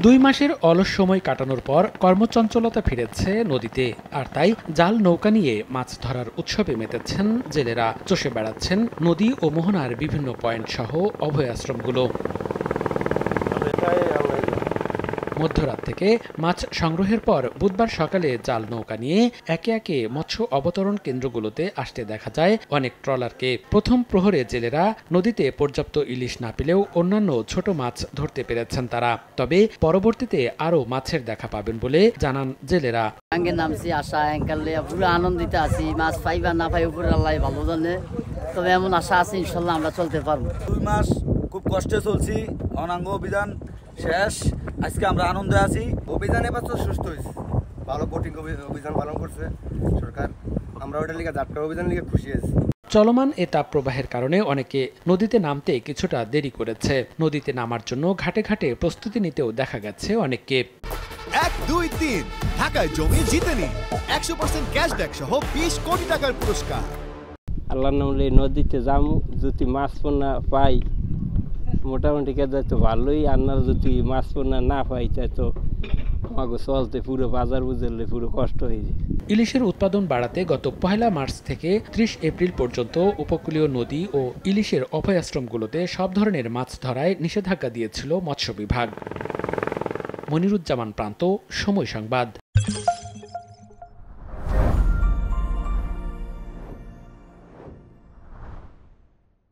2 মাসের অলস সময় কাটানোর পর কর্মচঞ্চলতা ফিরেছে নদীতে, আর তাই জাল নৌকা নিয়ে মাছ ধরার উৎসবে মেতেছেন জেলেরা। চষে বেড়াচ্ছেন নদী ও মোহনার বিভিন্ন পয়েন্ট সহ অভয়াশ্রমগুলো। মধ্যরাত থেকে মাছ সংগ্রহের পর বুধবার সকালে জাল নৌকা নিয়ে একে একে মৎস্য অবতরণ কেন্দ্রগুলোতে আসতে দেখা যায় অনেক ট্রলারকে। প্রথম প্রহরে জেলেরা নদীতে পর্যাপ্ত ইলিশ না পেলেও অন্যান্য ছোট মাছ ধরতে পেরেছেন তারা। তবে পরবর্তীতে আরও মাছের দেখা পাবেন বলে জানান জেলেরা। নামছি আশা পুরো আনন্দিত আছি। মাছ পাইবা না পাই উপরে আল্লাহ ভালো জানে, তবে এমন আশা আছে ইনশাল্লাহ আমরা চলতে পারবো। 2 মাস খুব কষ্টে চলছি, অনাঙ্গ অভিযান শেষ, আজকে আমরা আনন্দে আছি। অভিযান এবার তো সুস্থ হয়েছে, ভালো বোটিং অভিযান পালন করছে সরকার। আমরা ওটার লিগে যাত্রা অভিযান লিগে খুশি আছি। চলমান এ তাপপ্রবাহের কারণে অনেকে নদীতে নামতে কিছুটা দেরি করেছে। নদীতে নামার জন্য ঘাটে ঘাটে প্রস্তুতি নিতেও দেখা গেছে অনেককে। 1, 2, 3 ঢাকায় জমি জিতে নিন 100% ক্যাশব্যাক সহ 20 কোটি টাকার পুরস্কার। আল্লাহর নামে নদীতে যাম, যদি মাছ পোনা পাই মোটামুটি কেটে তো ভালোই, আর যদি মাছ পোনা না পাই তাই তো আমাকে চলতে পুরো বাজার বুঝলে পুরো কষ্ট হয়ে যায়। ইলিশের উৎপাদন বাড়াতে গত 1 মার্চ থেকে 30 এপ্রিল পর্যন্ত উপকূলীয় নদী ও ইলিশের অভয়াশ্রমগুলোতে সব ধরনের মাছ ধরায় নিষেধাজ্ঞা দিয়েছিল মৎস্য বিভাগ। মনিরুজ্জামান প্রান্ত, সময় সংবাদ।